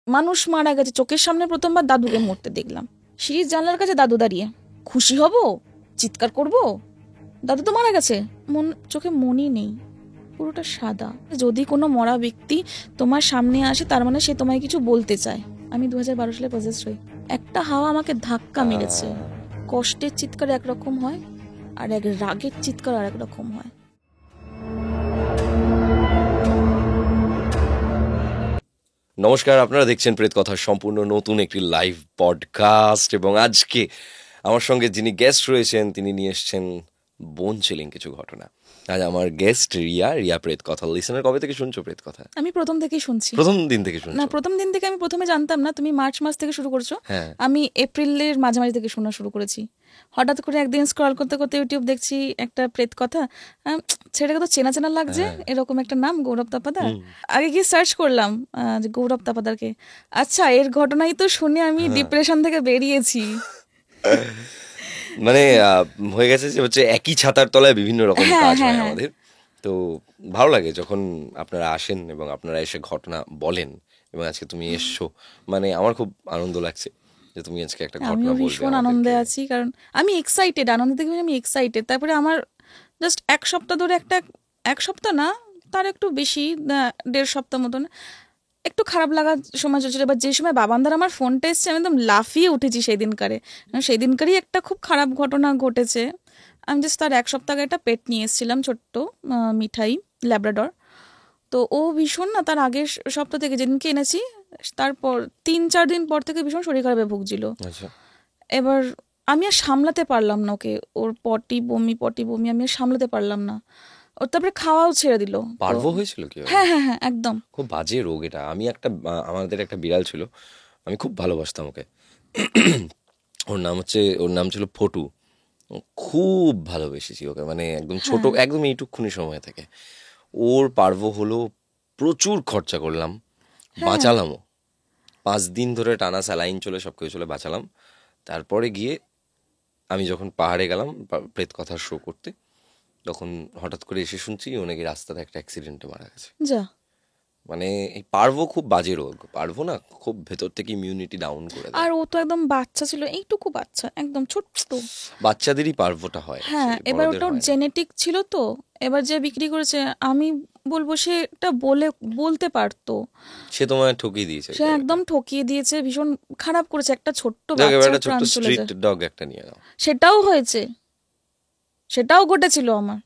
মানুষ মারা গেছে চোখের সামনে প্রথমবার দাদুকে মরতে দেখলাম, সিঁড়ির জানলার কাছে দাদু দাঁড়িয়ে, খুশি হব, চিৎকার করব, দাদু তো মারা গেছে, চোখে মনই নেই, পুরোটা সাদা। যদি কোনো মরা ব্যক্তি তোমার সামনে আসে তার মানে সে তোমায় কিছু বলতে চায়। আমি 2012 সালে পজেসড হই, একটা হাওয়া আমাকে ধাক্কা মেরেছে। কষ্টের চিৎকার একরকম হয় আর এক রাগের চিৎকার আর একরকম হয়। নমস্কার, আপনারা দেখছেন প্রেত কথা সম্পূর্ণ নতুন একটি লাইভ পডকাস্ট, এবং আজকে আমার সঙ্গে যিনি গেস্ট রয়েছেন তিনি নিয়ে এসছেন বোন চিলিং কিছু ঘটনা। আজ আমার গেস্ট রিয়া প্রেত কথা লিসেনার। কবে থেকে শুনছো প্রেত কথা? আমি প্রথম থেকেই শুনছি। প্রথম দিন থেকে শুনছো? না, প্রথম দিন থেকে আমি প্রথমে জানতাম না, তুমি মার্চ মাস থেকে শুরু করছো, আমি এপ্রিলের মাঝামাঝি থেকে শোনা শুরু করেছি। হঠাৎ করে একদিন স্ক্রল করতে করতে ইউটিউব দেখছি একটা প্রেত কথা, ছেলেটাকে তো চেনা চেনা লাগছে, এরকম একটা নাম গৌরব তাপাদার। আগে গিয়ে সার্চ করলাম যে গৌরব তাপাদারকে, আচ্ছা এর ঘটনাই তো শুনে আমি ডিপ্রেশন থেকে বেরিয়েছি। মানে হয়ে গেছে যে হচ্ছে একই ছাতার তলায় বিভিন্ন রকম কাজ হয় আমাদের। তো ভালো লাগে যখন আপনারা আসেন এবং আপনারা এসে ঘটনা বলেন, এবং আজকে তুমি এসছো, মানে আমার খুব আনন্দ লাগছে যে তুমি আজকে একটা ঘটনা বলবে। আমি ভীষণ আনন্দে আছি, কারণ আমি এক্সাইটেড, আনন্দ থেকে আমি এক্সাইটেড। তারপরে আমার জাস্ট এক সপ্তাহ ধরে এক সপ্তাহ না, তার একটু বেশি, 1.5 সপ্তাহ মতন একটু খারাপ লাগার সময় চলছিল। এবার যে সময় বাবানদার আমার ফোনটা এসছে আমি একদম লাফিয়ে উঠেছি সেই দিনকারই একটা খুব খারাপ ঘটনা ঘটেছে। আমি জাস্ট তার 1 সপ্তাহ আগে একটা পেট নিয়ে এসেছিলাম, ছোট্ট মিঠাই ল্যাব্রাডর। তো ও ভীষণ না, তার আগের সপ্তাহ থেকে যেদিনকে এনেছি তারপর 3-4 দিন পর থেকে ভীষণ শরীর খারাপে ভুগছিল। এবার আমি আর সামলাতে পারলাম না ওকে, ওর পটি বমি আমি আর সামলাতে পারলাম না। ওর তারপরে খাওয়াও ছেড়ে দিল। পারভো হয়েছিল কি? হ্যাঁ, একদম খুব বাজে রোগ এটা। আমাদের একটা বিড়াল ছিল, আমি খুব ভালোবাসতাম ওকে। ওর নাম ছিল ফটু। খুব ভালোবেসেছি ওকে, মানে একদম ছোট, একদম এইটুকুনি সময় থেকে। ওর পার্ভো হলো, প্রচুর খরচা করলাম, বাঁচালামও। 5 দিন ধরে টানা স্যালাইন চলে, সব কিছু চলে, বাঁচালাম। তারপরে গিয়ে আমি যখন পাহাড়ে গেলাম প্রেত কথার শো করতে, তখন হঠাৎ করে এসে শুনছি ও নাকি রাস্তাতে একটা অ্যাক্সিডেন্টে মারা গেছে। মানে এই পার্ভো খুব বাজে রোগ। পার্ভো না খুব ভেতর থেকে ইমিউনিটি ডাউন করে দেয়। আর ও তো একদম বাচ্চা ছিল, এইটুকু বাচ্চা, একদম ছোট্ট। বাচ্চাদেরই পার্ভোটা হয়। হ্যাঁ, এবার ওটা জেনেটিক ছিল তো। এবার যে বিক্রি করেছে, আমি বলবো সেটা বলতে পারতো, সে তোমায় ঠকিয়ে দিয়েছে। সে একদম ঠকিয়ে দিয়েছে, ভীষণ খারাপ করেছে। একটা ছোট্ট বাচ্চা প্রাণ চলে যায়। ডগ একটা নিয়ে নাও, সেটাও হয়েছে, সেটাও ঘটেছিল আমার।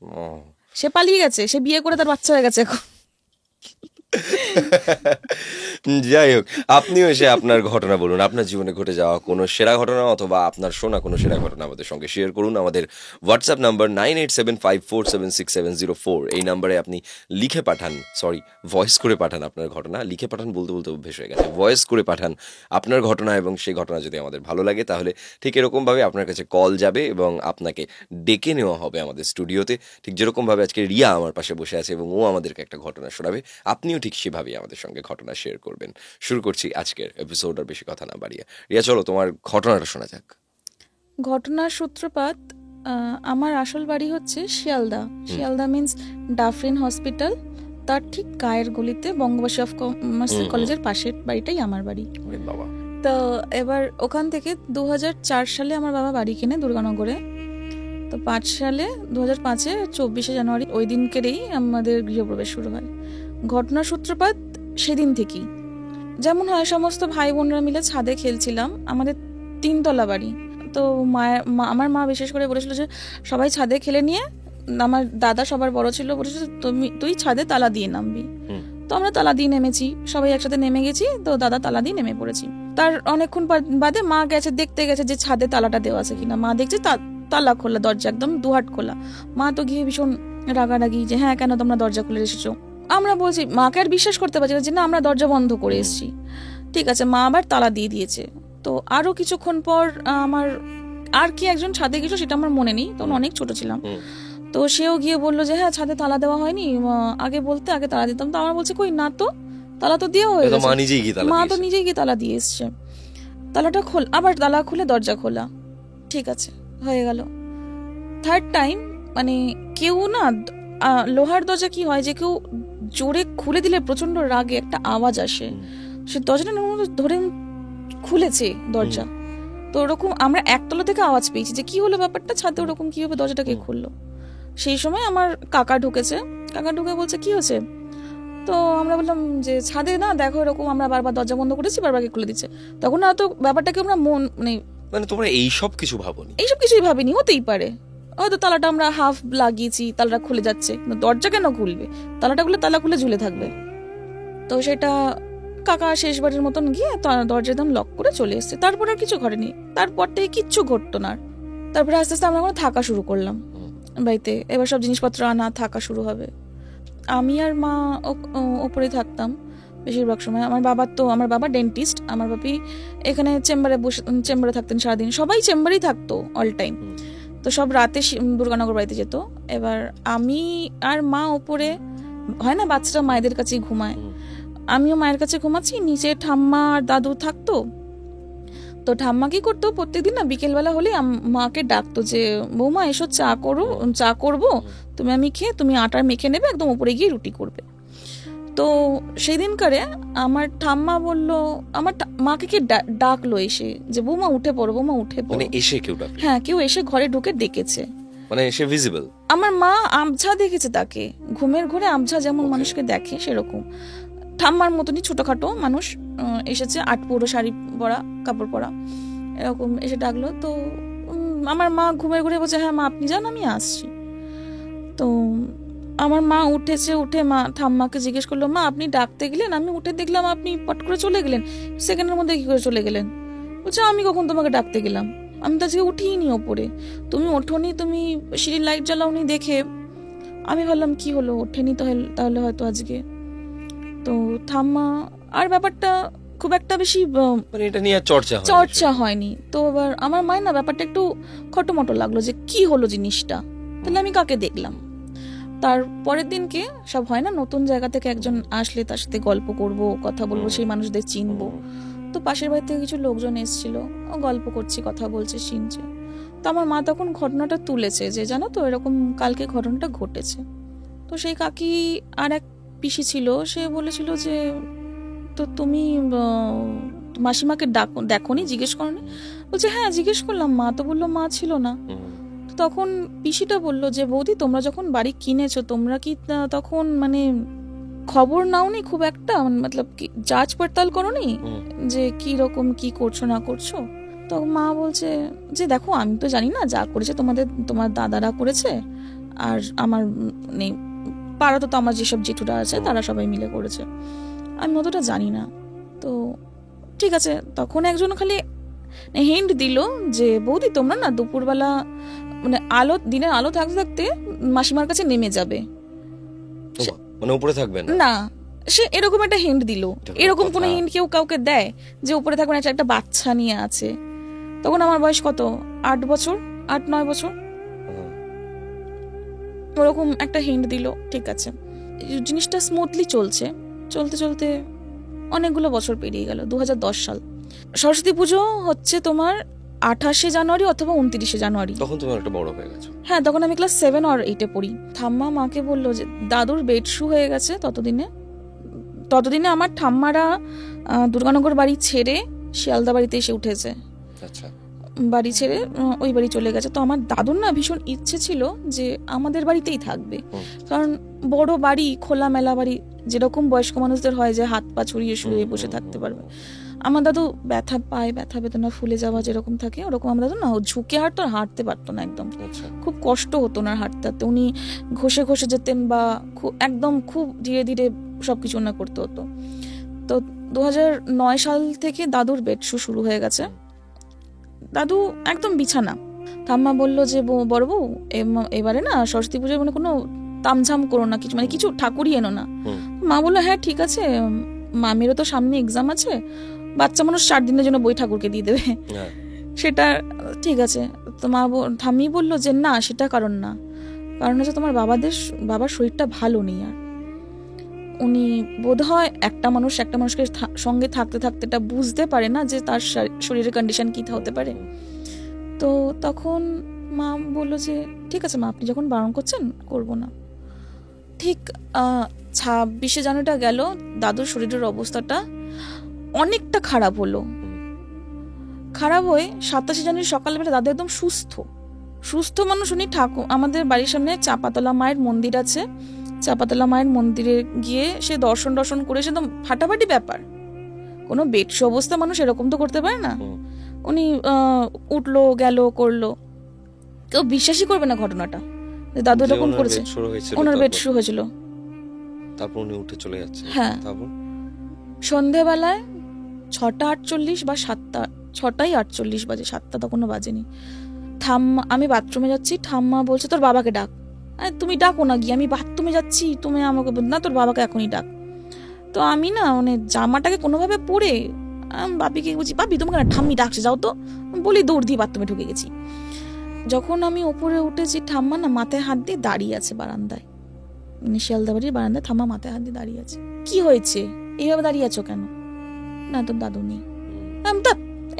সে পালিয়ে গেছে, সে বিয়ে করে তার বাচ্চা হয়ে গেছে এখন। যাই হোক, আপনিও এসে আপনার ঘটনা বলুন, আপনার জীবনে ঘটে যাওয়া কোনো সেরা ঘটনা অথবা আপনার শোনা কোনো সেরা ঘটনা আমাদের সঙ্গে শেয়ার করুন। আমাদের হোয়াটসঅ্যাপ নাম্বার 9875476704। এই নাম্বারে আপনি লিখে পাঠান, ভয়েস করে পাঠান আপনার ঘটনা। লিখে পাঠান বলতে বলতে অভ্যেস হয়ে গেছে, ভয়েস করে পাঠান আপনার ঘটনা, এবং সেই ঘটনা যদি আমাদের ভালো লাগে তাহলে ঠিক এরকমভাবে আপনার কাছে কল যাবে এবং আপনাকে ডেকে নেওয়া হবে আমাদের স্টুডিওতে। ঠিক যেরকমভাবে আজকে রিয়া আমার পাশে বসে আছে এবং ও আমাদেরকে একটা ঘটনা শোনাবে, আপনিও ঠিক সেভাবেই আমাদের সঙ্গে ঘটনা শেয়ার করবেন। শুরু করছি আজকের এপিসোড, আর বেশি কথা না বাড়িয়ে। রিয়া, চলো তোমার ঘটনাটা শোনা যাক। ঘটনার সূত্রপাত, আমার আসল বাড়ি হচ্ছে শিয়ালদা মিন্স ডাফরিন হসপিটাল, তার ঠিক গায়ের গলিতে বঙ্গবাসী অফ কমার্স কলেজের পাশের বাড়িটাই আমার বাড়ি। তো এবার ওখান থেকে 2004 সালে আমার বাবা বাড়ি কিনে দুর্গানগরে। তো 5 সালে 2005-এ 24শে জানুয়ারি ওই দিনকেরই আমাদের গৃহপ্রবেশ শুরু হয়। ঘটনার সূত্রপাত সেদিন থেকেই, যেমন হয় সমস্ত ভাই বোনরা মিলে ছাদে খেলছিলাম। আমাদের 3 তলা বাড়ি। তো আমার মা বিশেষ করে বলেছিল যে সবাই ছাদে খেলে নিয়ে, আমার দাদা সবার বড় ছিল, বলেছিল তুই ছাদে তালা দিয়ে নামবি। তো আমরা তালা দিয়ে নেমেছি, সবাই একসাথে নেমে গেছি। তো দাদা তালা দিয়ে নেমে পড়েছি। তার অনেকক্ষণ বাদে মা দেখতে গেছে যে ছাদে তালাটা দেওয়া আছে কিনা। মা দেখছে তালা খোলা, দরজা একদম দুহাট খোলা। মা তো গিয়ে ভীষণ রাগারাগি যে হ্যাঁ কেন তোমরা দরজা খুলে এসেছো। আমরা বলছি, মাকে আর বিশ্বাস করতে পারছি না যে না আমরা দরজা বন্ধ করে এসেছি। ঠিক আছে, মা আবার তালা দিয়ে দিয়েছে। তো আরো কিছুক্ষণ পর আমার আর কি একজন ছাদে গেছিল সেটা আমার মনে নেই, তখন অনেক ছোট ছিলাম। তো সেও গিয়ে বললো যে হ্যাঁ ছাদে তালা দেওয়া হয়নি, আগে তালা দিতাম। তো আমার বলছে কই না, তো তালা তো দেওয়া হয়ে গেছে। মা তো নিজেই গিয়ে তালা দিয়ে এসছে। তালাটা আবার তালা খুলে দরজা খোলা। ঠিক আছে, হয়ে গেল। 3rd টাইম, মানে কেউ না, লোহার দরজা কি হয় যে কেউ জোরে খুলে দিলে প্রচন্ড রাগে একটা আওয়াজ আসে। সে দরজাটা ধরে খুলেছে দরজা। তো ওরকম আমরা একতলা থেকে আওয়াজ পেয়েছি যে কি হলো ব্যাপারটা, ছাদে ওরকম কিভাবে দরজাটাকে খুললো। সেই সময় আমার কাকা ঢুকেছে, কাকা ঢুকে বলছে কি হয়েছে। তো আমরা বললাম যে ছাদে না দেখো এরকম, আমরা বারবার দরজা বন্ধ করেছি, বারবার খুলে দিচ্ছে। তখন হয়তো ব্যাপারটাকে আমরা মানে তোমরা এইসব কিছু ভাবোনি? এইসব কিছুই ভাবিনি, হতেই পারে হয়তো তালাটা আমরা হাফ লাগিয়েছি, তালাটা খুলে যাচ্ছে, দরজা কেন খুলবে, তালাটা খুলে তালা খুলে ঝুলে থাকবে। তো সেটা কাকা শেষবারের মতন গিয়ে দরজা একদম লক করে চলে এসছে। তারপর আর কিছু ঘটেনি, তারপর থেকে কিচ্ছু ঘটতো না। তারপরে আস্তে আস্তে আমরা থাকা শুরু করলাম বাড়িতে। এবার সব জিনিসপত্র আনা, থাকা শুরু হবে। আমি আর মা ওপরে থাকতাম বেশিরভাগ সময়। আমার বাবা ডেন্টিস্ট, আমার বাপি এখানে চেম্বারে থাকতেন সারাদিন, সবাই চেম্বারেই থাকতো অল টাইম। তো সব রাতে দুর্গানগর বাড়িতে যেত। এবার আমি আর মা ওপরে, হয় না বাচ্চারা মায়েদের কাছেই ঘুমায়, আমিও মায়ের কাছে ঘুমাচ্ছি, নিচে ঠাম্মা আর দাদু থাকতো। তো ঠাম্মা কি করতো, প্রত্যেকদিন না বিকেলবেলা হলে মাকে ডাকতো যে বৌমা এসো চা করবো, তুমি খেয়ে তুমি আটার মেখে নেবে, একদম উপরে গিয়ে রুটি করবে। তো সেই দিনকারে আমার ঠাম্মা বললো, আমার মাকে কে ডাকলো এসে যে বৌমা উঠে পড়ো, বৌমা উঠে পড়ো। এসে কেউ ডাকলো? হ্যাঁ, কেউ এসে ঘরে ঢুকে ডেকেছে। এসে ভিজিবল? আমার মা আবঝা দেখেছে তাকে, ঘুমের ঘরে আবঝা যেমন মানুষকে দেখে সেরকম ঠাম্মার মতনই ছোটখাটো মানুষ এসেছে, 8 পুরো শাড়ি পরা, কাপড় পরা, এরকম এসে ডাকলো। তো আমার মা ঘুমের ঘুরে বলছে হ্যাঁ মা আপনি যান, আমি আসছি। তো আমার মা উঠেছে, উঠে মা ঠাম্মাকে জিজ্ঞেস করলো মা আপনি ডাকতে গেলেন, আমি উঠে দেখলাম আপনি পট করে চলে গেলেন, সেকেন্ডের মধ্যে কি করে চলে গেলেন? বলছে আমি কখন তোমাকে ডাকতে গেলাম, আমি তো আজকে উঠিনি ওপরে, তুমি ওঠোনি, তুমি সিঁড়ির লাইট জ্বালাওনি দেখে আমি ভাবলাম কি হলো, ওঠেনি তাহলে হয়তো আজকে। তো ঠাম্মা আর ব্যাপারটা খুব একটা বেশি এটা নিয়ে চর্চা হয়নি। তো এবার আমার মায়ের না ব্যাপারটা একটু খটোমটো লাগলো যে কি হলো জিনিসটা, তাহলে আমি কাকে দেখলাম। তার পরের দিনকে সব হয় না, নতুন জায়গা থেকে একজন আসলে তার সাথে গল্প করব, কথা বলবো, সেই মানুষদের চিনবো। তো পাশের বাড়ি থেকে কিছু লোকজন এসেছিল, গল্প করছি, কথা বলছে, চিনছে। তো আমার মা তখন ঘটনাটা তুলেছে যে জানো তো এরকম কালকে ঘটনাটা ঘটেছে। তো সেই কাকি আর এক পিসি ছিল, সে বলেছিল যে তো তুমি মাসিমাকে দেখোনি, জিজ্ঞেস করনি? বলছে হ্যাঁ জিজ্ঞেস করলাম, মা তো বললো মা ছিল না। তখন পিসিটা বলল যে বৌদি তোমরা যখন বাড়ি কিনেছো তোমরা কি তখন খবর নাওনি খুব একটা, মতলব কি যাচ পড়তাল করোনি যে কি রকম কি করছো না করছো? তো মা বলছে যে দেখো আমি তো জানি না, যা করেছে তোমার দাদারা করেছে, আর আমার পাড়া তো আমার যেসব জেঠুরা আছে তারা সবাই মিলে করেছে, আমি অতটা জানি না। তো ঠিক আছে, তখন একজন খালি হিন্ট দিল যে বৌদি তোমরা না দুপুরবেলা দিনের আলো থাকতে থাকতে মাসিমার কাছে নেমে যাবে, উপরে থাকবে না। সে এরকম একটা হিন্ট দিল। এরকম কোন হিন্ট কেউ কাউকে দেয় যে উপরে থাকবে না, একটা বাচ্চা নিয়ে আছে। তখন আমার বয়স কত, 8 বছর, 8-9 বছর, ওরকম একটা হিন্ট দিল। ঠিক আছে, জিনিসটা স্মুথলি চলতে চলতে অনেকগুলো বছর পেরিয়ে গেল। 2010 সাল, সরস্বতী পুজো হচ্ছে তোমার 28শে জানুয়ারি অথবা 29শে জানুয়ারি। তখন তুমি একটা বড় হয়ে গেছো? হ্যাঁ, তখন আমি ক্লাস 7 আর 8-এ পড়ি। ঠাম্মা মাকে বললো যে দাদুর বেডশু হয়ে গেছে। ততদিনে আমার ঠাম্মারা দুর্গানগর বাড়ি ছেড়ে শিয়ালদা বাড়িতে এসে উঠেছে। আচ্ছা, বাড়ি ছেড়ে ওই বাড়ি চলে গেছে। তো আমার দাদুর না ভীষণ ইচ্ছে ছিল যে আমাদের বাড়িতেই থাকবে, কারণ বড় বাড়ি, খোলামেলা বাড়ি, যেরকম বয়স্ক মানুষদের হয় যে হাত পা ছড়িয়ে শুয়ে বসে থাকতে পারবে। আমার দাদু ব্যথা পায়, ব্যথা বেদনা, ফুলে যাওয়া যেরকম থাকে ওরকম আমার দাদু না, ঝুঁকে হাঁটতে পারতো না একদম। খুব কষ্ট হতো না হাঁটতে হাঁটতে, উনি ঘষে ঘষে যেতেন বা একদম খুব ধীরে ধীরে সবকিছু না করতে হতো। তো 2009 সাল থেকে দাদুর বেডশু শুরু হয়ে গেছে। দাদু একদম বিছানা। ঠাম্মা বললো যে বড় বউ এবারে না সরস্বতী পুজোয় কোনো তামঝাম করো না, কিছু ঠাকুরই এনো না। মা বললো হ্যাঁ ঠিক আছে, মামিরও তো সামনে এক্সাম আছে, বাচ্চা মানুষ 4 দিনের জন্য বই ঠাকুরকে দিয়ে দেবে, সেটা ঠিক আছে। তো ঠাম্মি বললো যে না সেটা কারণ না, কারণ হচ্ছে তোমার বাবার শরীরটা ভালো নেই, আর উনি বোধহয় একটা মানুষকে সঙ্গে থাকতে থাকতে এটা বুঝতে পারে না যে তার শরীরের কন্ডিশন কি হতে পারে। তো তখন মা বললো যে ঠিক আছে মা, আপনি যখন বারণ করছেন করবো না। ঠিক 26শে জানুয়ারিটা গেল, দাদুর শরীরের অবস্থাটা অনেকটা খারাপ হলো। খারাপ হয়ে 27 জানুয়ারি সকালবেলা দাদু একদম সুস্থ মানুষ। উনি ঠাকুর, আমাদের বাড়ির সামনে চাপাতলা মায়ের মন্দির আছে, চাপাতলা মায়ের মন্দিরে গিয়ে সে দর্শন করে, সে একদম ফাটাফাটি ব্যাপার। কোনো বেডশো অবস্থা মানুষ এরকম তো করতে পারে না। উনি উঠলো গেল করলো, কেউ বিশ্বাসই করবে না ঘটনাটা দাদু এরকম করেছে। ওনার বেড শুরু হয়েছিল, তারপর উনি উঠে চলে যাচ্ছে। হ্যাঁ, তারপর সন্ধেবেলায় 6:48 বা 6:48 বাজে, 7টা তখনও বাজেনি। ঠাম্মা, আমি বাথরুমে যাচ্ছি, ঠাম্মা বলছে তোর বাবাকে ডাক। তুমি ডাকো না গিয়ে, আমি বাথরুমে যাচ্ছি, তুমি আমাকে না, তোর বাবাকে এখনই ডাক। তো আমি না মানে জামাটাকে কোনোভাবে পরে বাপিকে বলছি, বাপি তোমাকে না ঠাম্মি ডাকছে, যাও তো, বলি দৌড় দিয়ে বাথরুমে ঢুকে গেছি। যখন আমি ওপরে উঠেছি, ঠাম্মা না মাথায় হাত দিয়ে দাঁড়িয়ে আছে বারান্দায়, শিয়ালদা বাড়ির বারান্দায় ঠাম্মা মাথায় হাত দিয়ে দাঁড়িয়ে আছে। কি হয়েছে, এইভাবে দাঁড়িয়ে আছো কেন? না তোর দাদু নেই।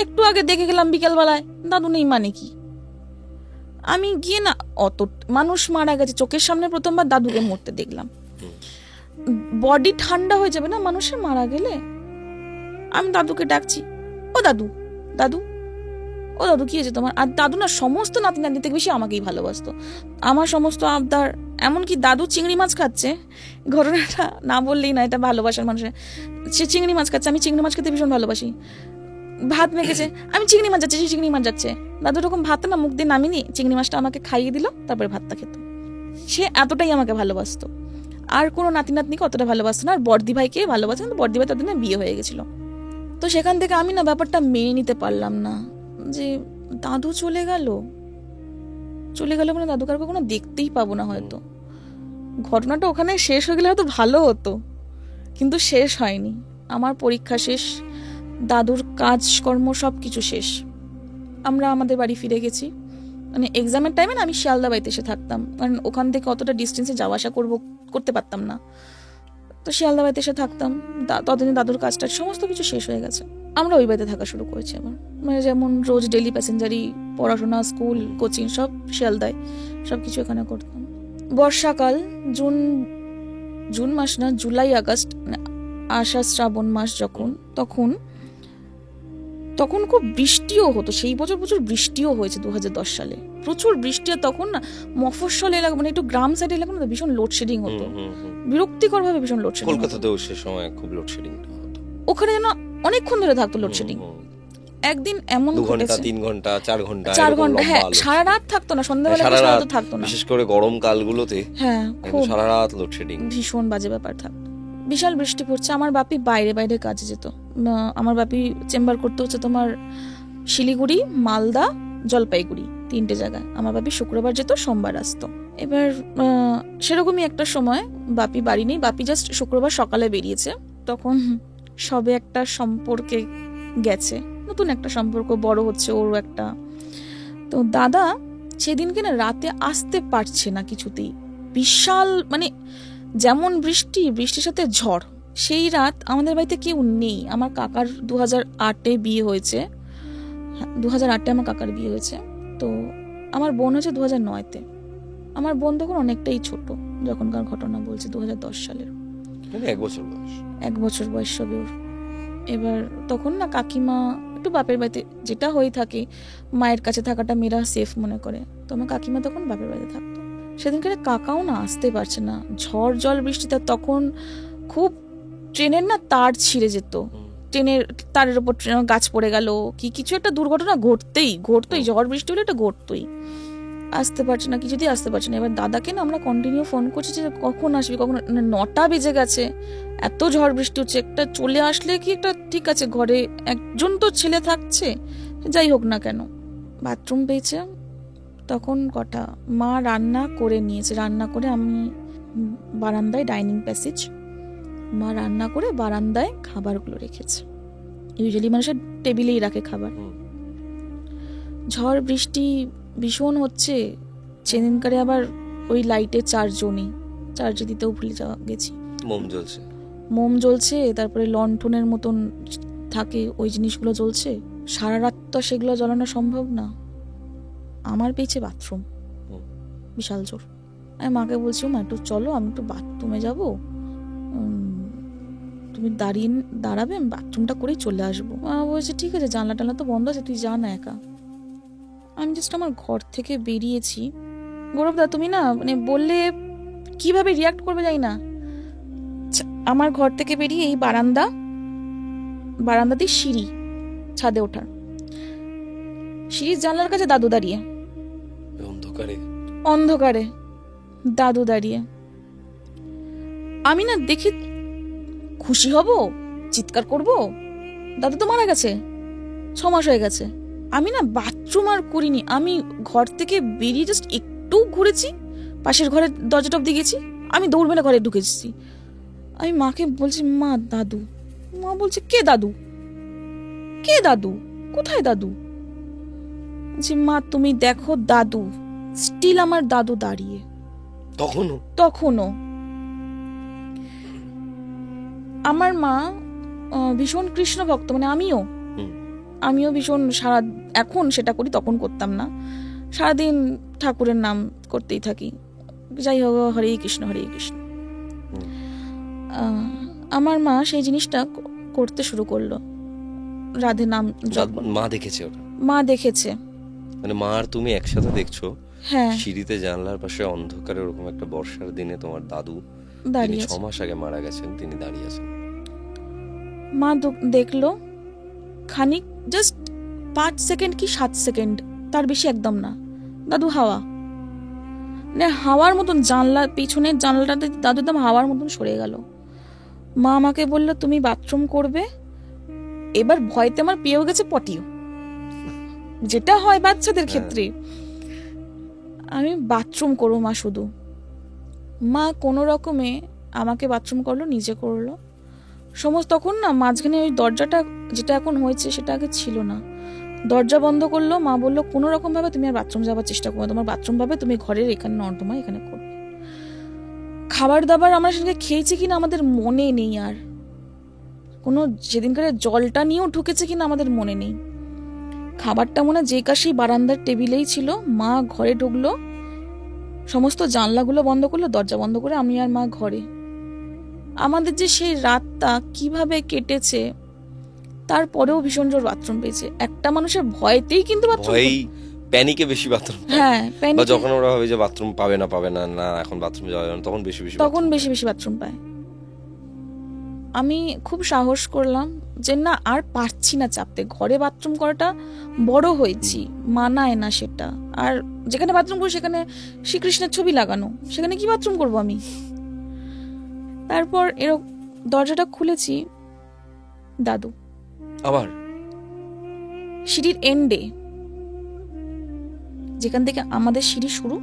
একটু আগে দেখে গেলাম বিকেলবেলায়, দাদু নেই মানে কি? আমি গিয়ে না, অত মানুষ মারা গেছে চোখের সামনে প্রথমবার দাদুকে মরতে দেখলাম। বডি ঠান্ডা হয়ে যাবে না মানুষের মারা গেলে। আমি দাদুকে ডাকছি, ও দাদু, দাদু, ও দাদু কি হয়েছে তোমার? আর দাদু না সমস্ত নাতি নাতনি থেকে বেশি আমাকেই ভালোবাসতো, আমার সমস্ত আবদার। এমনকি দাদু চিংড়ি মাছ খাচ্ছে, ঘটনাটা না বললেই না, এটা ভালোবাসার মানুষের। সে চিংড়ি মাছ খাচ্ছে, আমি চিংড়ি মাছ খেতে ভীষণ ভালোবাসি। ভাত মেখেছে, আমি চিংড়ি মাছ যাচ্ছে, সে চিংড়ি মাছ যাচ্ছে। দাদু এরকম ভাতটা না মুখ দিয়ে নামিনি, চিংড়ি মাছটা আমাকে খাইয়ে দিল, তারপরে ভাতটা খেত। সে এতটাই আমাকে ভালোবাসতো। আর কোনো নাতি নাতনিকে অতটা ভালোবাসতো না। আর বর্দি ভাইকে ভালোবাসে, কিন্তু বর্দি ভাই তাদের না বিয়ে হয়ে গেছিল। তো সেখান থেকে আমি না ব্যাপারটা মেনে নিতে পারলাম না যে দাদু চলে গেল মানে দাদুকে আর কখনো দেখতেই পাবো না হয়তো। ঘটনাটা ওখানে শেষ হয়ে গেলে হয়তো ভালো হতো, কিন্তু শেষ হয়নি। আমার পরীক্ষা শেষ, দাদুর কাজকর্ম সব কিছু শেষ। আমরা আমাদের বাড়ি ফিরে গেছি। মানে এক্সামের টাইমে না আমি শিয়ালদা বাড়িতে এসে থাকতাম, কারণ ওখান থেকে অতটা ডিস্টেন্সে যাওয়া আসা করতে পারতাম না। তো শিয়ালদা বাড়িতে এসে থাকতাম। ততদিনে দাদুর কাজটা সমস্ত কিছু শেষ হয়ে গেছে। আমরা ওই বাড়িতে থাকা শুরু করেছি আবার। মানে যেমন রোজ ডেলি প্যাসেঞ্জারি, পড়াশোনা, স্কুল, কোচিং সব শিয়ালদায়, সব কিছু এখানে করতাম। বর্ষাকাল, জুন মাস না, জুলাই আগস্ট, আষাঢ় শ্রাবণ মাস যখন, তখন খুব বৃষ্টিও হতো। সেই বছর প্রচুর বৃষ্টিও হয়েছে 2010 সালে, প্রচুর বৃষ্টি। আর তখন না মফস্বল এলাকা, মানে একটু গ্রাম সাইড এলাকা না, ভীষণ লোডশেডিং হতো, বিরক্তিকর ভাবে ভীষণ লোডশেডিং। কলকাতাতেও সে সময় খুব লোডশেডিং হতো, ওখানে যেন অনেকক্ষণ ধরে থাকতো লোডশেডিং। একদিন এমন 2 ঘন্টা 3 ঘন্টা 4 ঘন্টা, হ্যাঁ, সারা রাত থাকতো না, সন্ধ্যাবেলা থাকতো না, বিশেষ করে গরম কালগুলোতে। হ্যাঁ, খুব সারা রাত লোডশেডিং, ভীষণ বাজে ব্যাপার থাকতো। বিশাল বৃষ্টি পড়ছে। আমার বাপি বাইরে কাজে যেত। আমার বাপি চেম্বার করতে হচ্ছে তোমার শিলিগুড়ি, মালদা, জলপাইগুড়ি, 3টে জায়গায়। আমার বাপি শুক্রবার যেত, সোমবার আসতো। এবার সেরকমই একটা সময় বাপি বাড়ি নেই, বাপি জাস্ট শুক্রবার সকালে বেরিয়েছে। তখন সবে একটা সম্পর্কে গেছে, নতুন একটা সম্পর্ক, বড় হচ্ছে ওরও একটা। তো দাদা সেদিনকে না রাতে আসতে পারছে না কিছুতেই। বিশাল মানে যেমন বৃষ্টির সাথে ঝড়। সেই রাত আমাদের বাড়িতে কেউ নেই। আমার কাকার 2008-এ বিয়ে হয়েছে। 2008-এ আমার কাকার বিয়ে হয়েছে। তো আমার বোন হয়েছে 2009-তে। আমার বোন তখন অনেকটাই ছোট যখনকার ঘটনা বলছে, 2010 সালের। 1 বছর বয়স সবে ওর। এবার তখন না কাকিমা একটু বাপের বাড়িতে, যেটা হয়ে থাকে, মায়ের কাছে থাকাটা মেয়েরা সেফ মনে করে। তো আমার কাকিমা তখন বাপের বাড়িতে থাকতো। সেদিনকে কাকাও না আসতে পারছে না, ঝড় জল বৃষ্টিতে। তখন খুব ট্রেনের না তার ছিঁড়ে যেত, ট্রেনের তারের উপর গাছ পড়ে গেল, কিছু একটা দুর্ঘটনা ঘটতোই, ঝড় বৃষ্টি হলে এটা ঘটতোই। আসতে পারছে না, কিছুতেই আসতে পারছে না। এবার দাদাকে না আমরা কন্টিনিউ ফোন করছি যে কখন আসবি, কখন। 9টা বেজে গেছে, এত ঝড় বৃষ্টি হচ্ছে, একটা চলে আসলে কি একটা ঠিক আছে, ঘরে একজন তো ছেলে থাকছে, যাই হোক না কেন। বাথরুম পেয়েছে তখন কটা, মা রান্না করে নিয়েছে। রান্না করে আমি বারান্দায়, ডাইনিং প্যাসেজ, মা রান্না করে বারান্দায় খাবারগুলো রেখেছে। ইউজুয়ালি মানুষের টেবিলেই রাখে খাবার। ঝড় বৃষ্টি ভীষণ হচ্ছে। সেদিনকারে আবার ওই লাইটে চার্জে দিতেও ভুলে গেছি। মোম জ্বলছে, তারপরে লণ্ঠনের মতন থাকে ওই জিনিসগুলো জ্বলছে। সারা রাত তো সেগুলো জ্বালানো সম্ভব না। আমার পেয়েছে বাথরুম, বিশাল জোর। আমি মাকে বলছি, মা একটু চলো, আমি একটু বাথরুমে যাবো, তুমি দাঁড়াবে, আমি বাথরুমটা করেই চলে আসবো। মা বলছে ঠিক আছে, জানলা টানলা তো বন্ধ আছে, তুই যা না একা। আমি জাস্ট আমার ঘর থেকে বেরিয়েছি। গৌরবদা তুমি না মানে বললে কিভাবে রিয়াক্ট করবে জানি না। আমার ঘর থেকে বেরিয়ে এই বারান্দাতে সিঁড়ি, ছাদে ওঠার সিঁড়ির জানলার কাছে দাদু দাঁড়িয়ে, অন্ধকারে দাদু দাঁড়িয়ে। আমি না দেখি খুশি হব, চিৎকার করব, দাদু তো মারা গেছে, 6 মাস হয়ে গেছে। আমি না বাথরুম আর করিনি, আমি ঘর থেকে বেরিয়ে জাস্ট একটু ঘুরেছি, পাশের ঘরের দরজাটা অব্দি গেছি, আমি দৌড় মেরে ঘরে ঢুকেছি। আমি মাকে বলছি মা দাদু। মা বলছে কে দাদু, কে দাদু, কোথায় দাদু? বলছি মা তুমি দেখো দাদু, স্টিল আমার দাদু দাঁড়িয়ে তখনও। আমার মা ভীষণ কৃষ্ণ ভক্ত, মানে আমিও ভীষণ এখন সেটা করি, তখন করতাম না। সারাদিন ঠাকুরের নাম করতেই থাকি, যাই হোক হরে কৃষ্ণ হরে কৃষ্ণ। আমার মা সেই জিনিসটা করতে শুরু করলো, রাধে নাম। মা দেখেছে মানে মা আর তুমি একসাথে দেখছো? হ্যাঁ, সিঁড়িতে জানলার পাশে অন্ধকারে ওরকম একটা বর্ষার দিনে তোমার দাদু দাঁড়িয়ে 6 মাস আগে মারা গেছেন, তিনি দাঁড়িয়ে আছেন। মা দেখলো খানিক, জাস্ট 5 সেকেন্ড কি 7 সেকেন্ড, তার বেশি একদম না। দাদু হাওয়ার মতন জানলা, পিছনের জানলাটাতে দাদু একদম হাওয়ার মতন সরে গেল। মা আমাকে বললো তুমি বাথরুম করবে। এবার ভয়তে আমার পেয়েও গেছে পটিও, যেটা হয় বাচ্চাদের ক্ষেত্রে। আমি বাথরুম করবো মা, শুধু মা কোনো রকমে আমাকে বাথরুম করলো, নিজে করলো সমস্ত। তখন না মাঝখানে ওই দরজাটা যেটা এখন হয়েছে সেটা আগে ছিল না, দরজা বন্ধ করলো। মা বললো কোনো রকম ভাবে তুমি আর বাথরুম যাওয়ার চেষ্টা করো, তোমার বাথরুম ভাবে তুমি ঘরের এখানে নর্দমা এখানে করবে। খাবার দাবার আমরা সেদিনকে খেয়েছি কিনা আমাদের মনে নেই, আর কোনো সেদিনকার জলটা নিয়েও ঢুকেছে কিনা আমাদের মনে নেই। খাবারটা মনে যে কাশি বারান্দার টেবিলেই ছিল। মা ঘরে ঢুকলো, সমস্ত জানলাগুলো বন্ধ করলো, দরজা বন্ধ করে আমি আর মা ঘরে। আমাদের যে সেই রাতটা কিভাবে কেটেছে, তারপরেও ভীষণ জোর বাথরুম পেয়েছে। একটা মানুষের ভয়তেই কিন্তু প্যানিকে বেশি বাথরুম, হ্যাঁ বা যখন ওরা ভাবে যে বাথরুম পাবে না না এখন বাথরুম যাওয়া যাবে না, তখন বেশি বাথরুম পায়। আমি খুব সাহস করলাম যে না আর পারছি না চাপতে, ঘরে বাথরুম করাটা বড় হয়েছি, মানায় না সেটা। আর যেখানে বাথরুম করি সেখানে শ্রীকৃষ্ণের ছবি লাগানো, সেখানে কি বাথরুম করবো আমি। তারপর এরকম দরজাটা খুলেছি, দাদু আবার সিঁড়ির এন্ডে, যেখান থেকে আমাদের সিঁড়ি শুরু,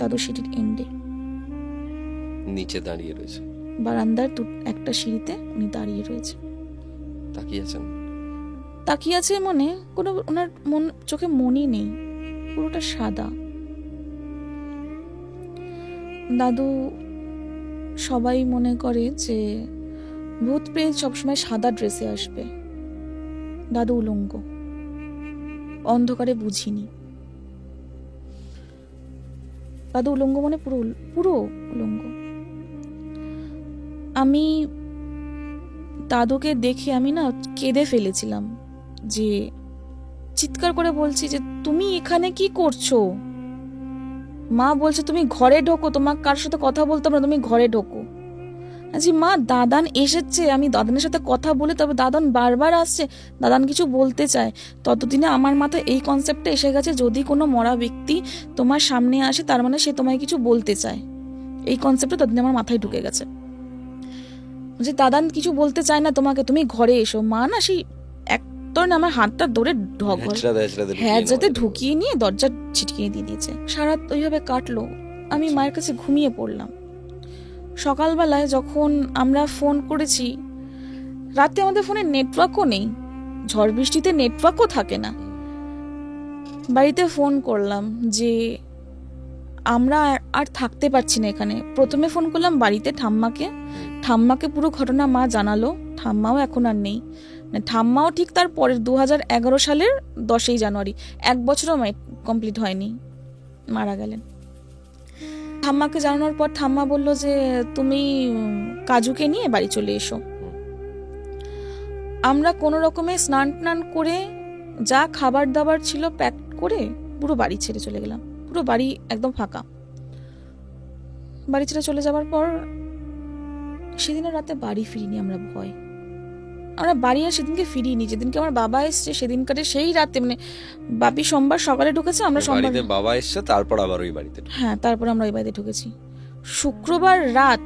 দাদু সিঁড়ির এন্ডে নিচে দাঁড়িয়ে রয়েছে, বারান্দার একটা সিঁড়িতে উনি দাঁড়িয়ে রয়েছে, তাকিয়ে আছে। মনে কোনো ওনার চোখে মনই নেই, পুরোটা সাদা। দাদু সবাই মনে করে যে ভূত প্রেত সবসময় সাদা ড্রেসে আসবে, দাদু উলঙ্গ, অন্ধকারে বুঝিনি। দাদু উলঙ্গ মানে পুরো উলঙ্গ। আমি দাদুকে দেখে আমি না কেঁদে ফেলেছিলাম, যে চিৎকার করে বলছি যে তুমি এখানে কি করছো। মা বলছে তুমি ঘরে ঢোকো, তোমার কার সাথে কথা বলতাম না, তুমি ঘরে ঢোকো। আচ্ছা মা দাদান এসেছে, আমি দাদানের সাথে কথা বলে তবে দাদান বারবার আসছে, দাদান কিছু বলতে চায়। ততদিনে আমার মাথায় এই কনসেপ্টটা এসে গেছে, যদি কোনো মরা ব্যক্তি তোমার সামনে আসে তার মানে সে তোমায় কিছু বলতে চায়। এই কনসেপ্টটা ততদিনে আমার মাথায় ঢুকে গেছে যে দাদান কিছু বলতে চায় না তোমাকে, তুমি ঘরে এসো। মা না সেই একদম আমার হাতটা ধরে হ্যাঁচড়াতে ঢুকিয়ে নিয়ে দরজা ছিটকিয়ে দিয়ে দিয়েছে। সারা ওইভাবে কাটলো। আমি মায়ের কাছে ঘুমিয়ে পড়লাম। সকালবেলায় যখন আমরা ফোন করেছি, রাতে আমাদের ফোনে নেটওয়ার্কও নেই, ঝড় বৃষ্টিতে নেটওয়ার্কও থাকে না। বাড়িতে ফোন করলাম যে আমরা আর থাকতে পারছি না এখানে। প্রথমে ফোন করলাম বাড়িতে ঠাম্মাকে পুরো ঘটনা মা জানালো। ঠাম্মাও এখন আর নেই, ঠাম্মাও ঠিক তার পরের 2011 সালের 10ই জানুয়ারি, 1 বছরও কমপ্লিট হয়নি, মারা গেলেন। ঠাম্মাকে জানানোর পর ঠাম্মা বলল যে তুমি কাজুকে নিয়ে বাড়ি চলে এসো। আমরা কোনো রকমে স্নান টান করে যা খাবার দাবার ছিল প্যাক করে পুরো বাড়ি ছেড়ে চলে গেলাম। পুরো বাড়ি একদম ফাঁকা। বাড়ি ছেড়ে চলে যাওয়ার পর সেদিনের রাতে বাড়ি ফিরিনি আমরা। আমরা বাড়ি আর সেদিনকে ফিরিনি। যেদিনকে আমার বাবা এসছে সেদিনকারে সেই রাতে, মানে বাপি সোমবার সকালে ঢুকেছে, আমরা সোমবার বাবা এসছে, তারপর আবার ওই বাড়িতে। হ্যাঁ, তারপর আমরা ওই বাড়িতে ঢুকেছি শুক্রবার রাত।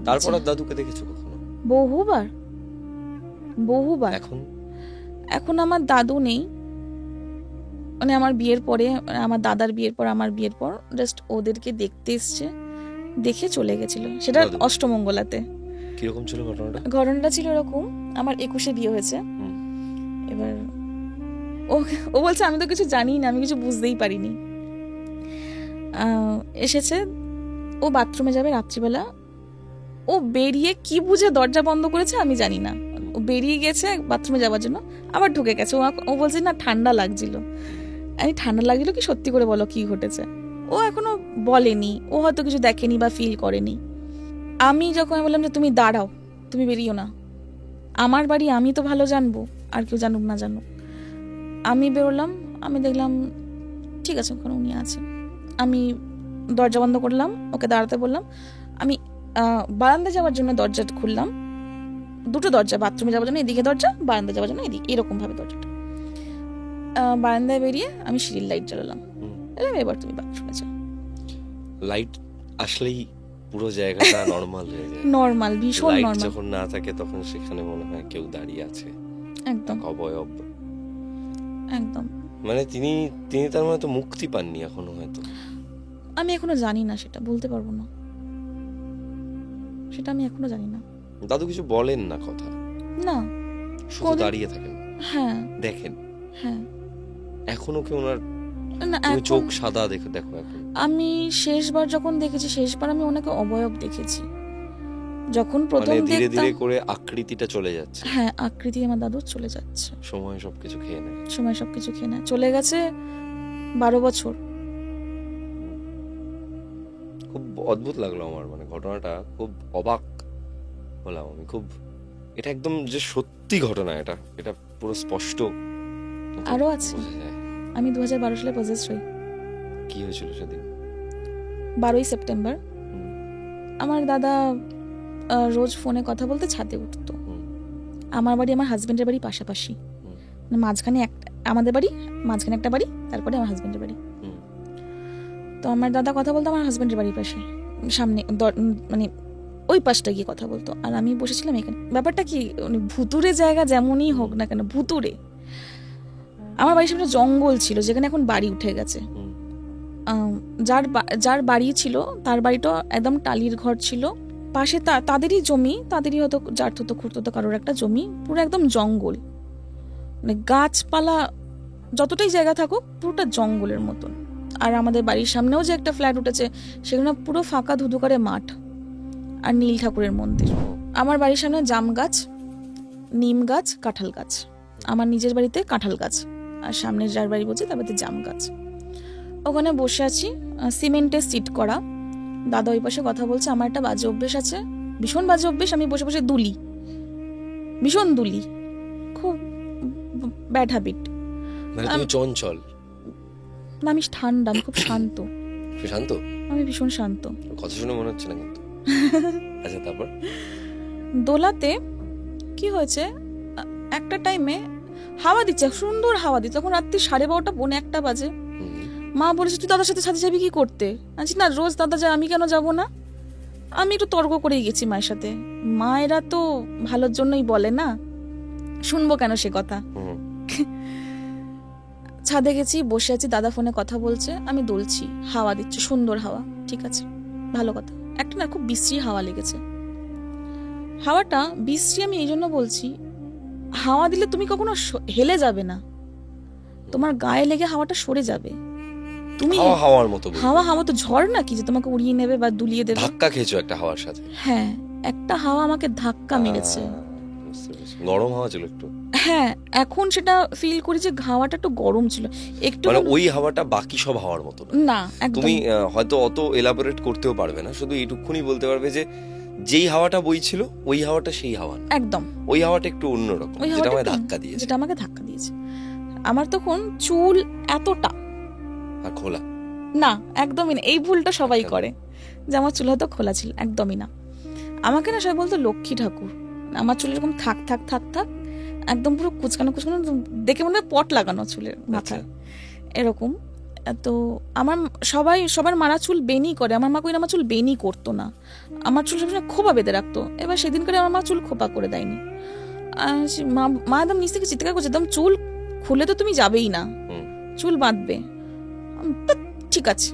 তারপর দাদুকে দেখেছো কখনো? বহুবার। এখন আমার দাদু নেই, মানে আমার বিয়ের পরে, আমার দাদার বিয়ের পর, আমার বিয়ের পর জাস্ট ওদেরকে দেখতে এসছে, দেখে চলে গেছিল। সেটা অষ্টমঙ্গলাতে। কিরকম ছিল ঘটনাটা? ঘটনাটা ছিল এরকম, আমার 21-এ বিয়ে হয়েছে। এবার ও বলছে আমি তো কিছু জানি না, আমি কিছু বুঝতেই পারিনি। এসেছে, ও বাথরুমে যাবে রাত্রিবেলা, ও বেরিয়ে কি বুঝে দরজা বন্ধ করেছে আমি জানি না, ও বেরিয়ে গেছে বাথরুমে যাওয়ার জন্য, আবার ঢুকে গেছে। ও বলছে না ঠান্ডা লাগছিল। আমি ঠান্ডা লাগছিল কি, সত্যি করে বলো কি ঘটেছে? ও এখনো বলেনি, ও হয়তো কিছু দেখেনি বা ফিল করেনি। আমি যখন বললাম যে তুমি দাঁড়াও, তুমি বেরিও না, আমার বাড়ি আমি তো ভালো জানবো, আর কেউ জানুক না জানুক। আমি বেরোলাম, আমি দেখলাম ঠিক আছে ওখানে উনি আছেন। আমি দরজা বন্ধ করলাম, ওকে দাঁড়াতে বললাম। আমি বারান্দায় যাওয়ার জন্য দরজা খুললাম, দুটো দরজা, বাথরুমে যাওয়ার জন্য এদিকে দরজা, বারান্দায় যাওয়ার জন্য এদিকে, এরকম ভাবে দরজাটা। বারান্দায় বেরিয়ে আমি সিঁড়ির লাইট জ্বালালাম, এবার তুমি বাথরুমে যাও। লাইট আসলেই পুরো জায়গাটা নরমাল হয়ে যায়। নরমাল, ভীষণ নরমাল। লাইট যখন না থাকে তখন সেখানে মনে হয় কেউ দাঁড়িয়ে আছে, একদম অবয়ব একদম। মানে তিনি তার মানে তো মুক্তি পাননি এখনো হয়তো। আমি এখনো জানি না, সেটা বলতে পারবো না, সেটা আমি এখনো জানি না। দাদু কিছু বলেন না, কথা না, শুধু দাঁড়িয়ে থাকেন। হ্যাঁ, দেখেন। হ্যাঁ, এখনো কি ওনার না, চোখ সাদা? দেখো এখন। আমি শেষবার যখন দেখেছি, শেষবার আমি ওনাকে অবয়ব দেখেছি, যখন প্রথম ধীরে দেখতাম। ধীরে করে আকৃতিটা চলে যাচ্ছে। হ্যাঁ, আকৃতি আমার দাদুর চলে যাচ্ছে। সময় সবকিছু খেয়ে নেয়। চলে গেছে 12 বছর। খুব অদ্ভুত লাগলো আমার, মানে ঘটনাটা খুব অবাক হলাম আমি খুব। এটা একদম যে সত্যি ঘটনা, এটা পুরো স্পষ্ট। আরো আছে। আমি 2012 সালে পজেস হই। কি হয়েছিল সেদিন? 12ই সেপ্টেম্বর। আমার দাদা রোজ ফোনে কথা বলতে ছাদে উঠতো। আমার বাড়ি আমার হাজবেন্ডের বাড়ি পাশাপাশি, মাঝখানে আমাদের বাড়ি, মাঝখানে একটা বাড়ি, তারপরে আমার হাজবেন্ডের বাড়ি। তো আমার দাদা কথা বলতো আমার হাজবেন্ডের বাড়ির পাশে, সামনে, মানে ওই পাশটা গিয়ে কথা বলতো, আর আমি বসেছিলাম এখানে। ব্যাপারটা কি, ভুতুরে জায়গা যেমনই হোক না কেন, ভুতুরে। আমার বাড়ির সামনে জঙ্গল ছিল, যেখানে এখন বাড়ি উঠে গেছে। যার বাড়ি ছিল তার বাড়িটা একদম টালির ঘর ছিল, পাশে তাদেরই জমি, তাদেরই হয়তো জারতো খুঁড়তো কারোর একটা জমি, পুরো একদম জঙ্গল, মানে গাছপালা যতটাই জায়গা থাকুক পুরোটা জঙ্গলের মতন। আর আমাদের বাড়ির সামনেও যে একটা ফ্ল্যাট উঠেছে, সেখানে পুরো ফাঁকা ধুধুকারে মাঠ আর নীল ঠাকুরের মন্দির। আমার বাড়ির সামনে জাম গাছ, নিম গাছ, কাঁঠাল গাছ। আমার নিজের বাড়িতে কাঁঠাল গাছ, আর সামনের যার বাড়ি বলছি তার বাড়িতে জাম গাছ। ওখানে বসে আছি, সিমেন্টের সিট করা। দাদা ওই পাশে কথা বলছে। আমার একটা বাজে অভ্যেস আছে, ভীষণ বাজে অভ্যেস, আমি বসে বসে ভীষণ দুলি, খুব ব্যাড হ্যাবিট। মানে তুমি চঞ্চল না, আমি ঠান্ডা, আমি খুব শান্ত। আমি ভীষণ শান্ত। কথা শুনে মনে হচ্ছে না কিন্তু। আচ্ছা, তারপর দোলাতে কি হয়েছে, একটা টাইমে হাওয়া দিচ্ছে, সুন্দর হাওয়া দিচ্ছে, তখন রাত্রি 12:30 পৌনে 1 বাজে। মা বলেছে তুই দাদার সাথে ছাদে যাবি কি করতে? আচ্ছা না, রোজ দাদা যায়, আমি কেন যাব না? আমি একটু তর্ক করেই গেছি মায়ের সাথে। মায়েরা তো ভালোর জন্যই বলে না, শুনবো কেন সে কথা। ছাদে গেছি, বসে আছি, দাদা ফোনে কথা বলছে, আমি দুলছি, হাওয়া দিচ্ছে, সুন্দর হাওয়া, ঠিক আছে, ভালো কথা। একটা না খুব বিশ্রী হাওয়া লেগেছে। হাওয়াটা বিশ্রী আমি এই জন্য বলছি, হাওয়া দিলে তুমি কখনো হেলে যাবে না, তোমার গায়ে লেগে হাওয়াটা সরে যাবে। তুমি হাওয়ার মতো, হাওয়া তো ঝড় না কি যে তোমাকে উড়িয়ে নেবে বা দুলিয়ে দেবে। ধাক্কা খেয়েছো একটা হাওয়ার সাথে? হ্যাঁ, একটা হাওয়া আমাকে ধাক্কা মেরেছে। গরম হাওয়া ছিল একটু? হ্যাঁ, এখন সেটা ফিল করি যে হাওয়াটা একটু গরম ছিল একটু, মানে ওই হাওয়াটা বাকি সব হাওয়ার মতো না। একদম তুমি হয়তো অত এলাবোরেট করতেও পারবে না, শুধু এইটুকুনি বলতে পারবে যে যেই হাওয়াটা বইছিল ওই হাওয়াটা সেই হাওয়া না, একদম ওই হাওয়াটা একটু অন্যরকম, ওই যেটা হাওয়াটা আমায় একটু- ধাক্কা দিয়েছে। যেটা আমাকে ধাক্কা দিয়েছে। আমার তখন চুল এতটা আর খোলা না, একদমই না। এই ভুলটা সবাই আচ্ছা। করে যে আমার চুল হয়তো খোলা ছিল, একদমই না। আমাকে না সবাই বলতো লক্ষ্মী ঠাকুর। আমার চুল এরকম থাক থাক থাক থাক, একদম পুরো কুচকানো কুচকানো, দেখে মনে হয় পট লাগানো চুলের মাথায়, এরকম। তো আমার সবার মারা চুল বেনি করে, আমার মা কই আমার চুল বেনি করতো না, আমার চুল সবসময় খোপা বেঁধে রাখতো। এবার সেদিন করে আমার মা চুল খোপা করে দেয়নি। মা একদম নিচ থেকে চিৎকার করছে, একদম চুল খুলে তো তুমি যাবেই না, চুল বাঁধবে। ঠিক আছে,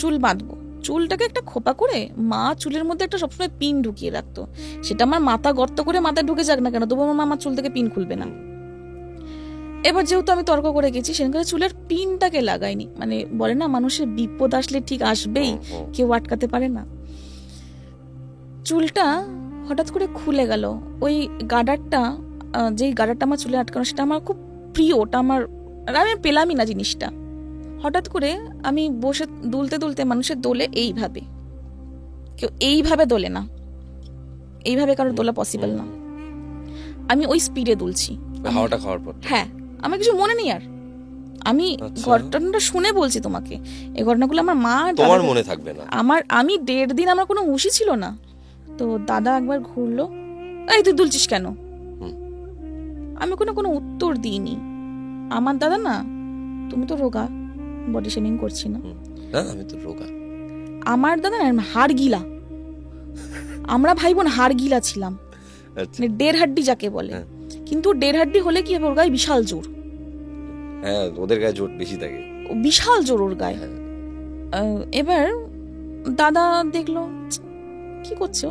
চুল বাঁধবো। চুলটাকে একটা খোপা করে মা চুলের মধ্যে একটা সবসময় পিন ঢুকিয়ে রাখতো। সেটা আমার মাথা গর্ত করে মাথায় ঢুকে যাক না কেন, তবু আমার মা আমার চুল থেকে পিন খুলবে না। এবার যেহেতু আমি তর্ক করে গেছি, সেখানে চুলের পিনটাকে লাগাইনি। মানে বলে না, মানুষের বিপদ আসলে ঠিক আসবেই, কেউ আটকাতে পারে না। চুলটা হঠাৎ করে খুলে গেল। ওই গার্ডারটা, যেই গার্ডারটা আমার চুলে আটকানো, সেটা আমার খুব প্রিয়, ওটা আমি পেলামই না জিনিসটা। হঠাৎ করে আমি বসে দুলতে দুলতে, মানুষের দোলে এইভাবে, কেউ এইভাবে দোলে না, এইভাবে কারোর দোলা পসিবল না। আমি ওই স্পিডে দুলছি হাওয়াটা খাওয়ার পর। হ্যাঁ, আমার কিছু মনে নেই আর। আমি ঘটনাটা শুনে বলছি তোমাকে, এই ঘটনাগুলো আমার মা, তোমার মনে থাকবে না। আমি 1.5 দিন আমার কোনো হুঁশই ছিল না। তো দাদা একবার ঘুরলো, এই তুই দুলছিস কেন? আমি কোনো উত্তর দিইনি। আমার দাদা না, তুমি তো রোগা, বডি শেমিং করছি না, আমি তো রোগা। আমার দাদা না হাড় গিলা, আমরা ভাই বোন হাড় গিলা ছিলাম, মানে 1.5 হাড্ডি যাকে বলে। কিন্তু 1.5 হাড্ডি হলে কি হবে, ওর গায়ে বিশাল জোর। হ্যাঁ, ওদের গায়ে জোর বেশি থাকে, বিশাল জোর ওর গায়ে। এবার দাদা দেখলো কি করছো,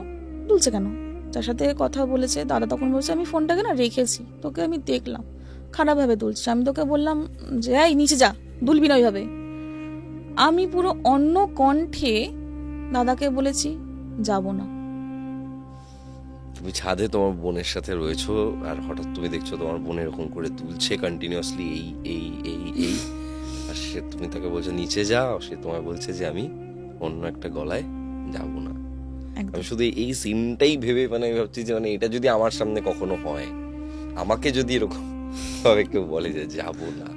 দুলছে কেন, তার সাথে কথা বলেছে। দাদা তখন বলছে, আমি ফোনটাকে না রেখেছি, তোকে আমি দেখলাম খারাপ ভাবে দুলছিস, আমি তোকে বললাম যে এই নিচে যা, দুলবি না ওইভাবে। আমি পুরো অন্য কণ্ঠে দাদাকে বলেছি যাব না। তুমি ছাদে তোমার বোনের সাথে রয়েছো, আর হঠাৎ তুমি দেখছো তোমার বোন এরকম করে দুলছে কন্টিনিউয়াসলি, এই আর তুমি তাকে বলছো নিচে যাও, সে তোমায় বলছে যে আমি অন্য একটা গলায় যাব না। আমি শুধু এই সিনটাই ভেবে মানে ভাবছি যে মানে এটা যদি আমার সামনে কখনো হয়, আমাকে যদি এরকম ভাবে কেউ বলে যে যাব না,